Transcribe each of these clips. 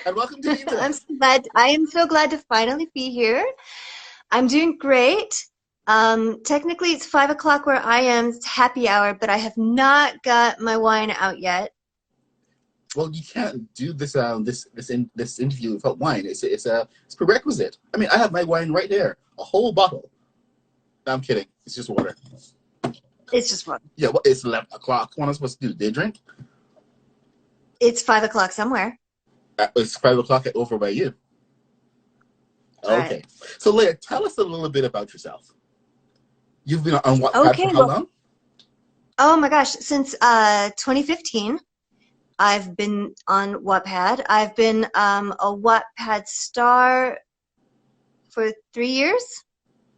And welcome to Viva. I am so glad to finally be here. I'm doing great. Technically it's 5 o'clock where I am. It's happy hour, but I have not got my wine out yet. Well, you can't do this interview without wine. It's prerequisite. I mean, I have my wine right there, a whole bottle. No, I'm kidding. It's just water. It's just one. Yeah, well, it's 11 o'clock. What am I supposed to do? Day drink? It's 5 o'clock somewhere. It's 5 o'clock over by you. All Okay. right. So, Leah, tell us a little bit about yourself. You've been on Wattpad Okay, for how well, long? oh my gosh, since 2015, I've been on Wattpad. I've been a Wattpad star for 3 years,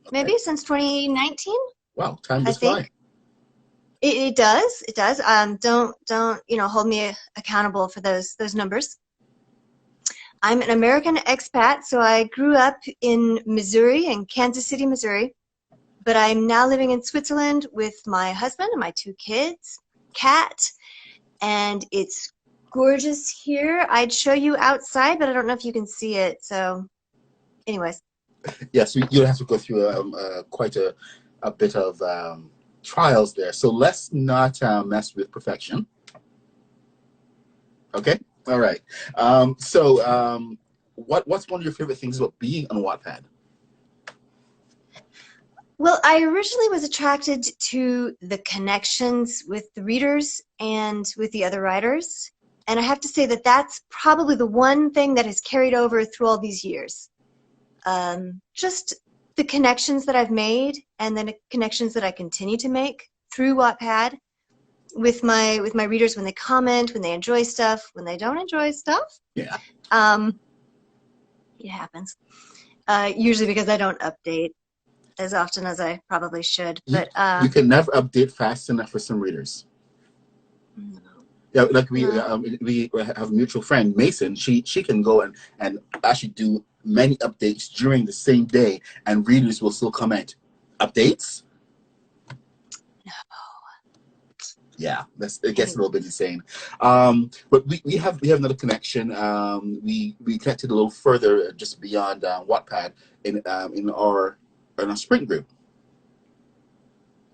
Okay. maybe since 2019. Wow, time I just fly. think it does. It does. Don't hold me accountable for those numbers. I'm an American expat, so I grew up in Missouri, in Kansas City, Missouri. But I'm now living in Switzerland with my husband and my 2 kids, cat, and it's gorgeous here. I'd show you outside, but I don't know if you can see it. So, anyways. Yes, you'll have to go through quite a bit of trials there. So let's not mess with perfection. Okay? All right. What's one of your favorite things about being on Wattpad? Well, I originally was attracted to the connections with the readers and with the other writers. And I have to say that that's probably the one thing that has carried over through all these years. Just the connections that I've made and then the connections that I continue to make through Wattpad with my readers when they comment, when they enjoy stuff, when they don't enjoy stuff. Yeah. It happens. Usually because I don't update as often as I probably should. But you can never update fast enough for some readers. No. Yeah, like we have a mutual friend, Mason. She can go and actually do many updates during the same day, and readers will still comment. Updates? No. Yeah, it gets a little bit insane. But we have another connection. We connected a little further just beyond Wattpad in our sprint group,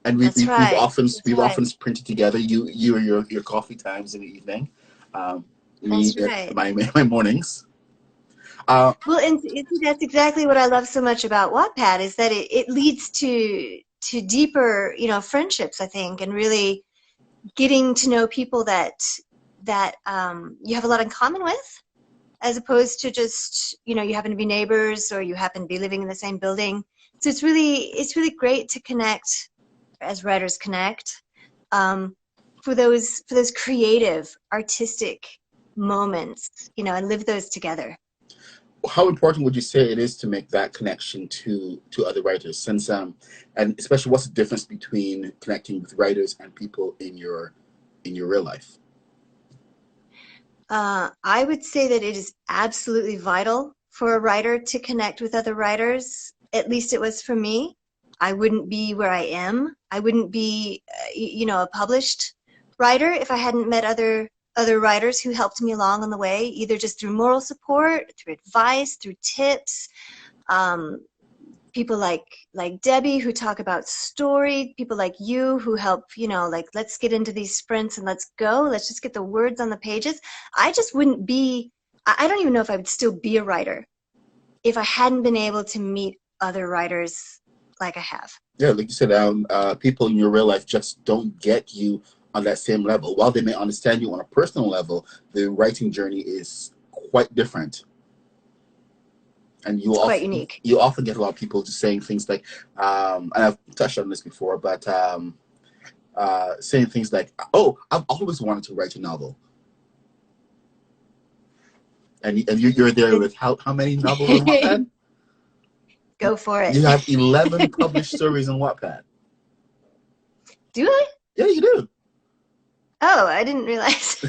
and we've often sprinted together. You and your coffee times in the evening. Me my mornings. Well, and that's exactly what I love so much about Wattpad is that it leads to deeper, friendships, I think, and really getting to know people that you have a lot in common with, as opposed to just you happen to be neighbors or you happen to be living in the same building. So it's really great to connect as writers connect for those creative, artistic moments, and live those together. How important would you say it is to make that connection to other writers, since and especially what's the difference between connecting with writers and people in your real life? I would say that it is absolutely vital for a writer to connect with other writers. At least it was for me. I wouldn't be where I am. I wouldn't be, a published writer if I hadn't met other writers who helped me along on the way, either just through moral support, through advice, through tips. People like Debbie who talk about story, people like you who help, let's get into these sprints and let's go. Let's just get the words on the pages. I just wouldn't be, I don't even know if I would still be a writer if I hadn't been able to meet other writers like I have. Yeah, like you said, people in your real life just don't get you on that same level. While they may understand you on a personal level, the writing journey is quite different. And it's quite unique. You often get a lot of people just saying things like, and I've touched on this before, but saying things like, "Oh, I've always wanted to write a novel," and you're there with how many novels on Wattpad? Go for it. You have 11 published stories on Wattpad. Do I? Yeah, you do. Oh, I didn't realize.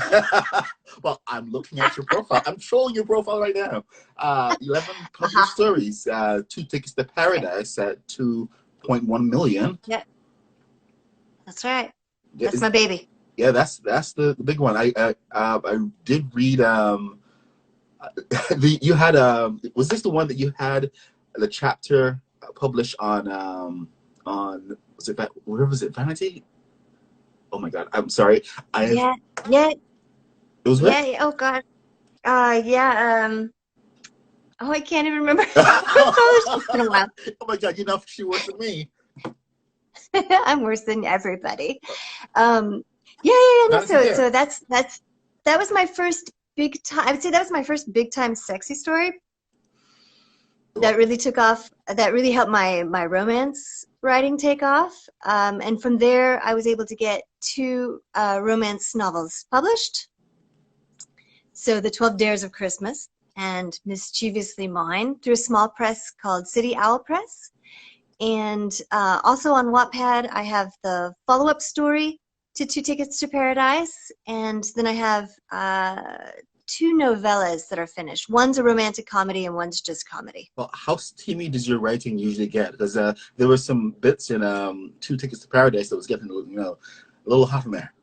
Well, I'm looking at your profile. I'm trolling your profile right now. 11 published stories. 2 Tickets to Paradise at 2.1 million. Yeah, that's right. That's my baby. Yeah, that's the big one. I did read You had was this the one that you had the chapter published on where was it, Vanity? Oh my God, I'm sorry. Yeah, yeah, It was where? yeah. Oh God. Yeah. Oh, I can't even remember. It's been a while. Oh my God, you're not she worse than me. I'm worse than everybody. Yeah, yeah, yeah. No, Vanity so Fair. that was my first big time. I would say that was my first big time sexy story that really took off. That really helped my romance writing take off. And from there, I was able to get 2 romance novels published. So The 12 Dares of Christmas and Mischievously Mine through a small press called City Owl Press. And also on Wattpad, I have the follow-up story to 2 Tickets to Paradise. And then I have 2 novellas that are finished. One's a romantic comedy and one's just comedy. Well, how steamy does your writing usually get? Because there were some bits in 2 Tickets to Paradise that was getting, a little hot in there.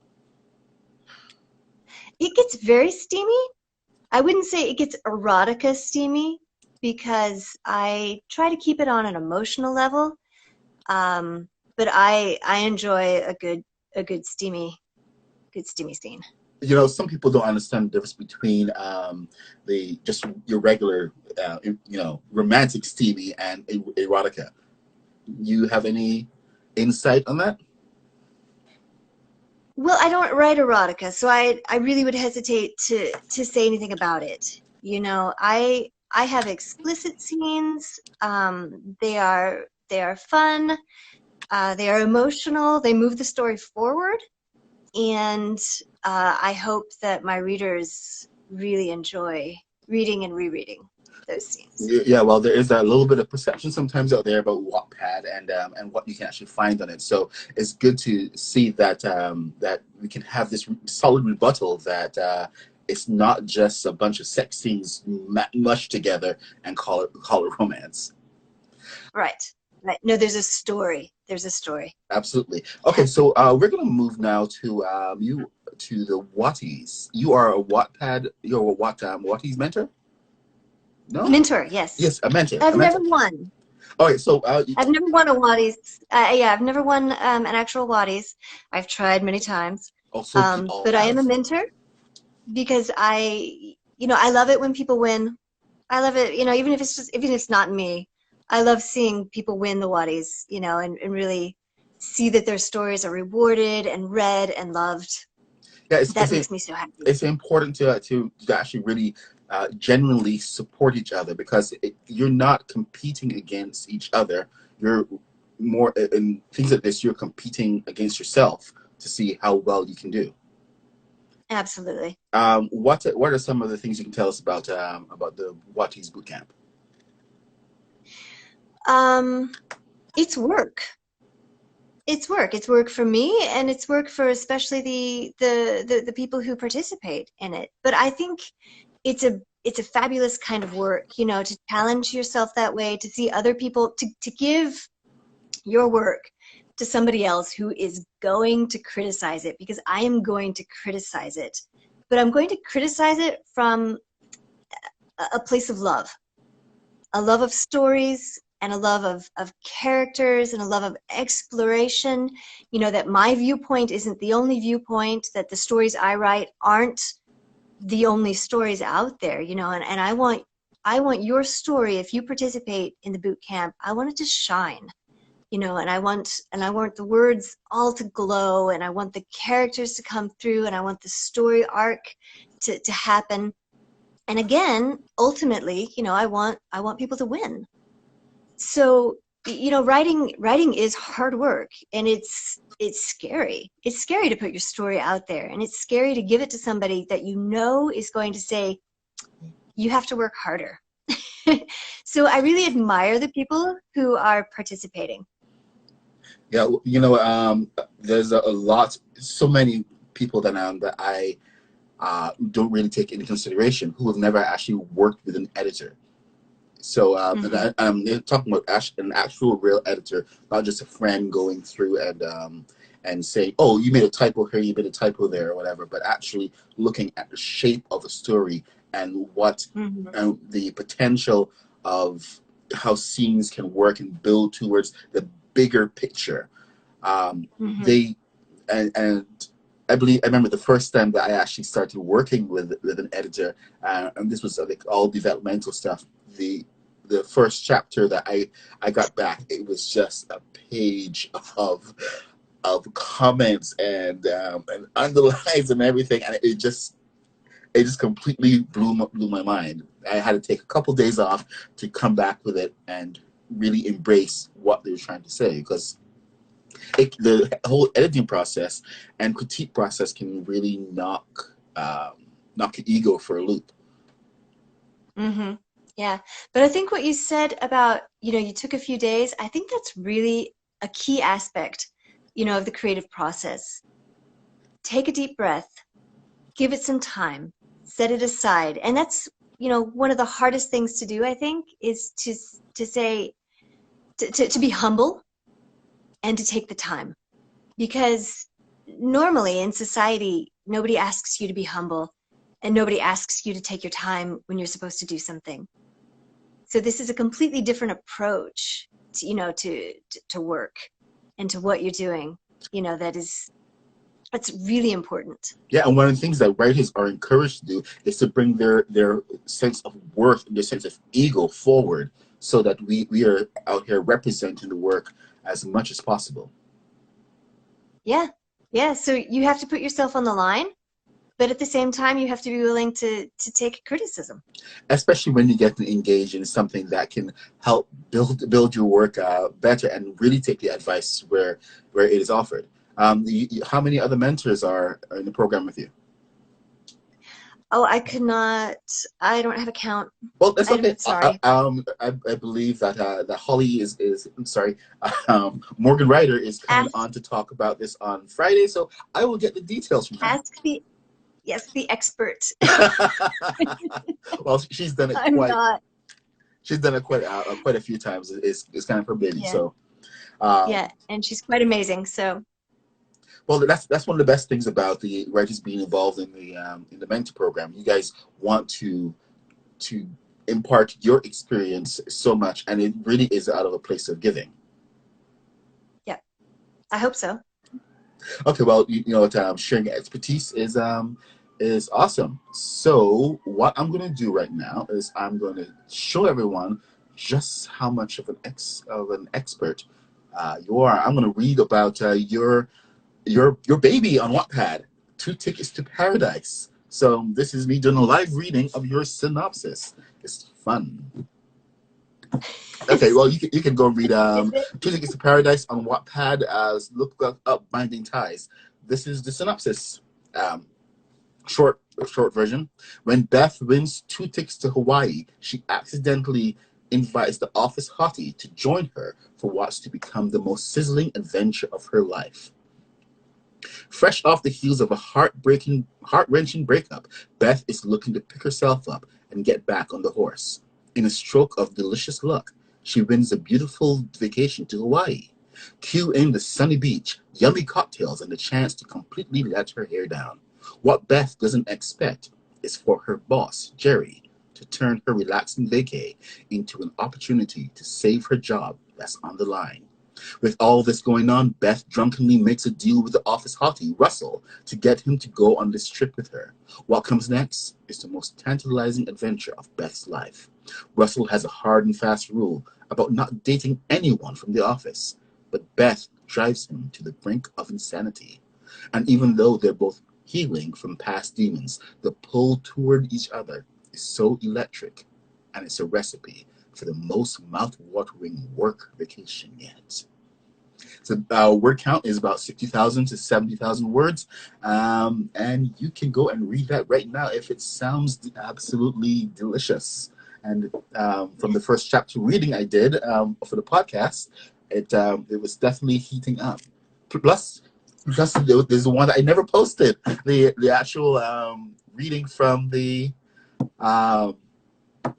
It gets very steamy. I wouldn't say it gets erotica steamy because I try to keep it on an emotional level. But I enjoy a good steamy scene. Some people don't understand the difference between just your regular, romantic steamy and erotica. You have any insight on that? Well, I don't write erotica, so I really would hesitate to say anything about it. I have explicit scenes. They are fun. They are emotional. They move the story forward, and I hope that my readers really enjoy reading and rereading those scenes. Yeah, well, there is a little bit of perception sometimes out there about Wattpad and what you can actually find on it. So it's good to see that that we can have this solid rebuttal that it's not just a bunch of sex scenes mushed together and call it romance. Right. Right. No, there's a story. There's a story. Absolutely. Okay, so we're gonna move now to the Watties. You are a Wattpad. You're a Watties mentor. No? Mentor, yes. Yes, a mentor. I've never won. All right, so I've never won a Watties. Yeah, I've never won an actual Watties. I've tried many times. But I am a mentor because I love it when people win. I love it, even if it's not me. I love seeing people win the Watties, and really see that their stories are rewarded and read and loved. Yeah, that makes me so happy. It's important to actually really genuinely support each other because you're not competing against each other. You're more in things like this. You're competing against yourself to see how well you can do. Absolutely. What are some of the things you can tell us about the Watties Bootcamp? It's work. It's work. It's work for me, and it's work for especially the people who participate in it. But I think it's a fabulous kind of work, to challenge yourself that way, to see other people, to give your work to somebody else who is going to criticize it, because I am going to criticize it. But I'm going to criticize it from a place of love, a love of stories, and a love of characters, and a love of exploration, that my viewpoint isn't the only viewpoint, that the stories I write aren't the only stories out there, and I want your story, if you participate in the boot camp, I want it to shine, and I want the words all to glow, and I want the characters to come through, and I want the story arc to happen. And again, ultimately, I want people to win. So, writing is hard work, and it's scary. It's scary to put your story out there, and it's scary to give it to somebody that is going to say, you have to work harder. So I really admire the people who are participating. Yeah, there's so many people that I don't really take into consideration who have never actually worked with an editor. So I'm talking about an actual real editor, not just a friend going through and saying, oh, you made a typo here, you made a typo there, or whatever, but actually looking at the shape of a story and what Mm-hmm. the potential of how scenes can work and build towards the bigger picture. Mm-hmm. They and I remember the first time that I actually started working with an editor, and this was like all developmental stuff. The first chapter that I got back, it was just a page of comments and underlines and everything, and it just completely blew my mind. I had to take a couple days off to come back with it and really embrace what they were trying to say, because the whole editing process and critique process can really knock your ego for a loop. Mm-hmm. Yeah. But I think what you said about, you took a few days, I think that's really a key aspect, of the creative process. Take a deep breath, give it some time, set it aside. And that's, one of the hardest things to do, I think, is to say, to be humble and to take the time. Because normally in society, nobody asks you to be humble and nobody asks you to take your time when you're supposed to do something. So this is a completely different approach to work and to what you're doing. That's really important. Yeah, and one of the things that writers are encouraged to do is to bring their sense of worth and their sense of ego forward, so that we are out here representing the work as much as possible. Yeah. Yeah. So you have to put yourself on the line, but at the same time, you have to be willing to take criticism. Especially when you get to engage in something that can help build your work better and really take the advice where it is offered. How many other mentors are in the program with you? Oh, I don't have a count. Well, that's okay. Sorry. I believe that Holly is I'm sorry, Morgan Ryder is coming Ask, on to talk about this on Friday, so I will get the details from her. yes, the expert. Well, she's done it I'm not. quite a few times. It's kind of her baby. Yeah. So, Yeah, and she's quite amazing. So, well, that's one of the best things about the writers being involved in the mentor program. You guys want to impart your experience so much, and it really is out of a place of giving. yeah, I hope so. Okay, well, you know what, sharing expertise is awesome. So what I'm going to do right now is I'm going to show everyone just how much of an expert you are. I'm going to read about your baby on Wattpad, 2 Tickets to Paradise. So this is me doing a live reading of your synopsis. It's fun. Okay, well, you can go read 2 Tickets to Paradise on Wattpad. Look up Binding Ties. This is the synopsis. Short version. When Beth wins 2 tickets to Hawaii, she accidentally invites the office hottie to join her for what's to become the most sizzling adventure of her life. Fresh off the heels of a heart-wrenching breakup, Beth is looking to pick herself up and get back on the horse. In a stroke of delicious luck, she wins a beautiful vacation to Hawaii. Cue in the sunny beach, yummy cocktails, and the chance to completely let her hair down. What Beth doesn't expect is for her boss, Jerry, to turn her relaxing vacay into an opportunity to save her job that's on the line. With all this going on, Beth drunkenly makes a deal with the office hottie, Russell, to get him to go on this trip with her. What comes next is the most tantalizing adventure of Beth's life. Russell has a hard and fast rule about not dating anyone from the office, but Beth drives him to the brink of insanity. And even though they're both healing from past demons, the pull toward each other is so electric, and it's a recipe for the most mouth-watering work vacation yet. So word count is about 60,000 to 70,000 words, and you can go and read that right now if it sounds absolutely delicious. And from the first chapter reading I did for the podcast, it was definitely heating up. Plus there's one that I never posted, the actual reading from the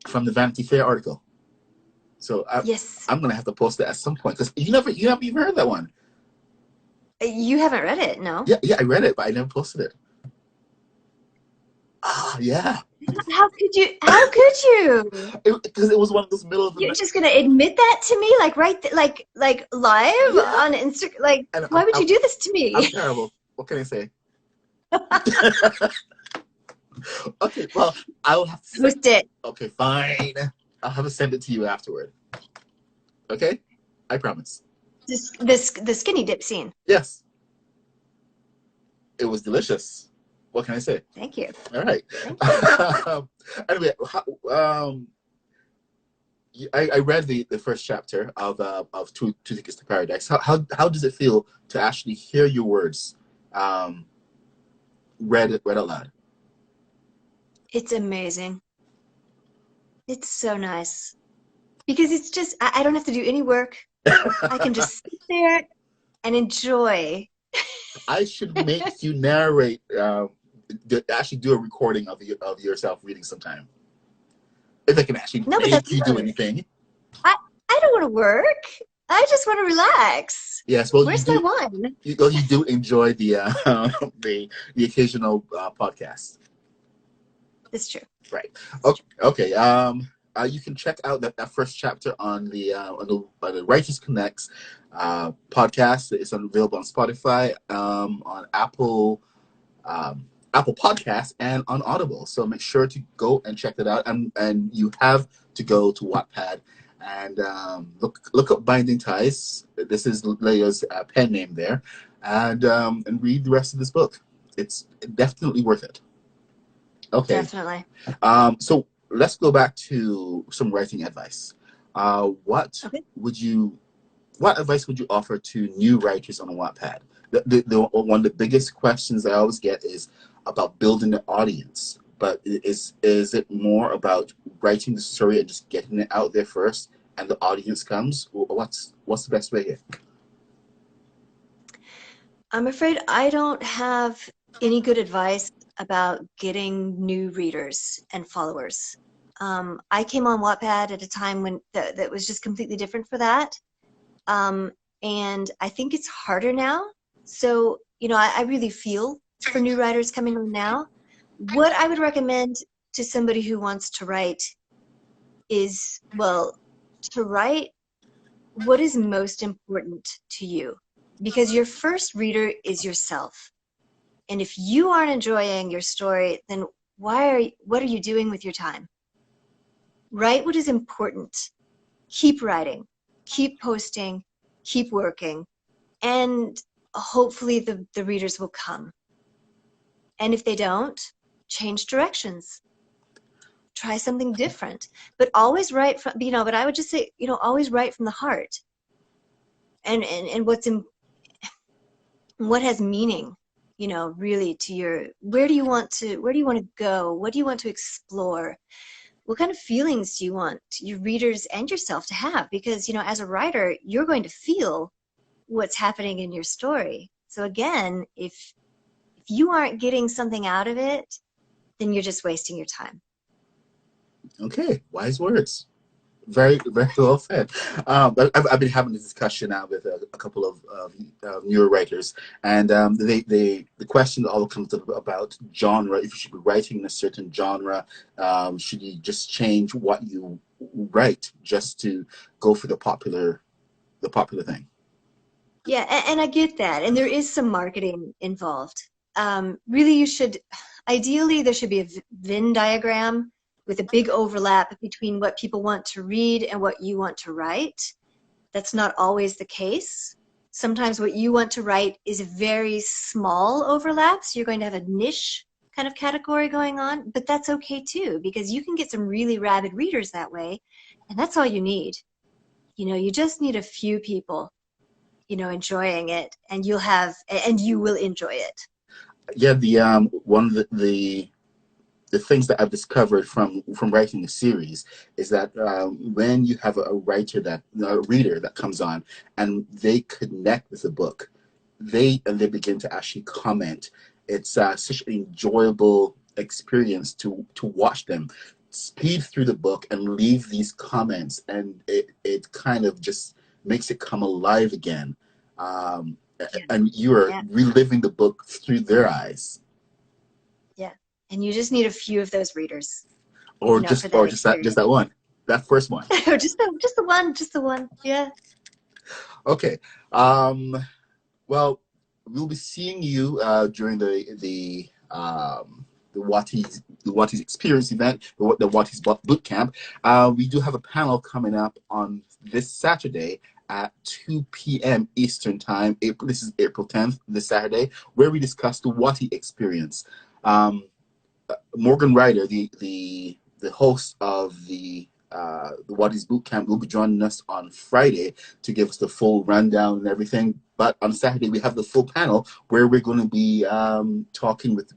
Vanity Fair article. So Yes. I'm gonna have to post it at some point, because you haven't even heard that one. You haven't read it, no? Yeah, I read it, but I never posted it. Yeah. How could you? How could you? Because it was one of those middle of the You're night. just gonna admit that to me, like like live Yeah, on Instagram? Like, and why would you do this to I'm me? terrible. What can I say? Okay, well, I will have to send. Post it. Okay, fine. I'll have to send it to you afterward. Okay, I promise. The skinny dip scene. Yes, it was delicious. What can I say? Thank you. All right. Thank you. Anyway, I read the first chapter of Two Tickets to Paradise. How does it feel to actually hear your words read out loud? It's amazing. It's so nice because it's just I don't have to do any work. I can just sit there and enjoy. I should make you narrate. Actually, do a recording of yourself reading sometime. If I can actually make you do anything. I don't want to work. I just want to relax. Yes, well, where's my wine? You do enjoy the the occasional podcast. It's true. Right. Okay. You can check out that first chapter on the WritersConnX podcast. It's available on Spotify, on Apple Podcasts, and on Audible. So make sure to go and check that out. And you have to go to Wattpad and look up Binding Ties. This is Leigh's pen name there, and read the rest of this book. It's definitely worth it. Okay. Definitely. So let's go back to some writing advice. What advice would you offer to new writers on Wattpad? The one of the biggest questions I always get is about building an audience. But is it more about writing the story and just getting it out there first, and the audience comes? What's the best way here? I'm afraid I don't have any good advice about getting new readers and followers. I came on Wattpad at a time when that was just completely different for that. And I think it's harder now. So, I really feel for new writers coming on now. What I would recommend to somebody who wants to write is, well, to write what is most important to you. Because your first reader is yourself. And if you aren't enjoying your story, then what are you doing with your time? Write what is important. Keep writing. Keep posting. Keep working. And hopefully the readers will come. And if they don't, change directions. Try something different. But always write from, but I would just say, always write from the heart. And what has meaning, really to your, where do you want to go? What do you want to explore? What kind of feelings do you want your readers and yourself to have? Because, as a writer, you're going to feel what's happening in your story. So again, if you aren't getting something out of it, then you're just wasting your time. Okay, wise words. Very, very well said. But I've been having this discussion now with a couple of newer writers, and the question all comes up about genre. If you should be writing in a certain genre, should you just change what you write just to go for the popular thing? Yeah, and I get that, and there is some marketing involved. Really, you should. Ideally, there should be a Venn diagram with a big overlap between what people want to read and what you want to write. That's not always the case. Sometimes what you want to write is a very small overlap, so you're going to have a niche kind of category going on, but that's okay too, because you can get some really rabid readers that way, and that's all you need. You just need a few people, enjoying it, and you will enjoy it. Yeah, one of the things that I've discovered from writing a series is that when you have a reader that comes on and they connect with the book, they begin to actually comment. It's such an enjoyable experience to watch them speed through the book and leave these comments, and it kind of just makes it come alive again. And you are reliving the book through their eyes. And you just need a few of those readers. Or you know, just for that just experience. that one, that first one. Just the one. Yeah. Okay. Well, we'll be seeing you during the Watties Experience event, the Watties Boot Camp. We do have a panel coming up on this Saturday at 2 p.m. Eastern Time. This is April 10th, this Saturday, where we discuss the Wattie Experience. Morgan Ryder, the host of the Watties Boot Camp, will be joining us on Friday to give us the full rundown and everything. But on Saturday, we have the full panel where we're going to be talking with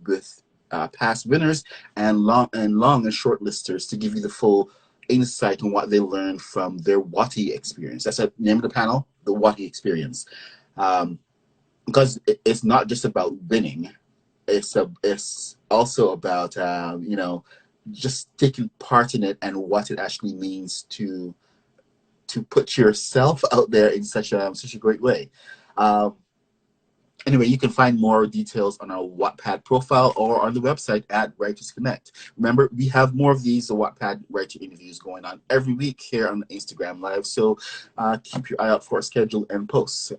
past winners and long and short listers to give you the full insight on what they learned from their Wattie experience. That's the name of the panel, the Wattie Experience. Because it's not just about winning. It's also about just taking part in it and what it actually means to put yourself out there in such a great way. Anyway, you can find more details on our Wattpad profile or on the website at WritersConnX. Remember, we have more of these Wattpad writer interviews going on every week here on Instagram Live, so keep your eye out for our schedule and posts.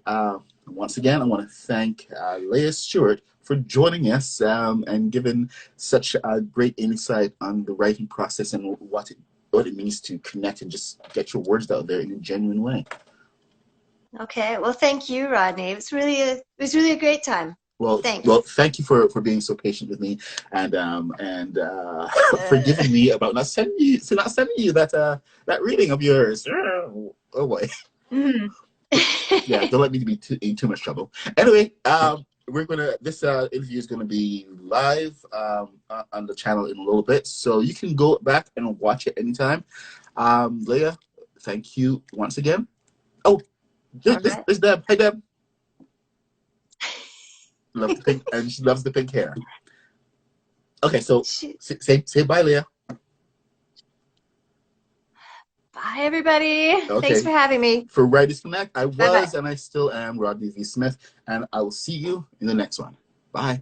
Once again, I want to thank Leigh Stuart for joining us and giving such a great insight on the writing process and what it means to connect and just get your words out there in a genuine way. Okay. Well, thank you, Rodney. It was really a great time. Well, thanks. Well, thank you for being so patient with me and forgiving me about not sending you that reading of yours. Oh boy. Mm-hmm. Yeah, don't let me be in too much trouble. Anyway, this interview is gonna be live on the channel in a little bit, so you can go back and watch it anytime. Leigh, thank you once again. Oh, this Deb. Hi, Deb. Love the pink, and she loves the pink hair. Okay, so say bye, Leigh. Bye, everybody. Okay. Thanks for having me. For WritersConnX, I was Bye-bye. and I still am Rodney V. Smith, and I will see you in the next one. Bye.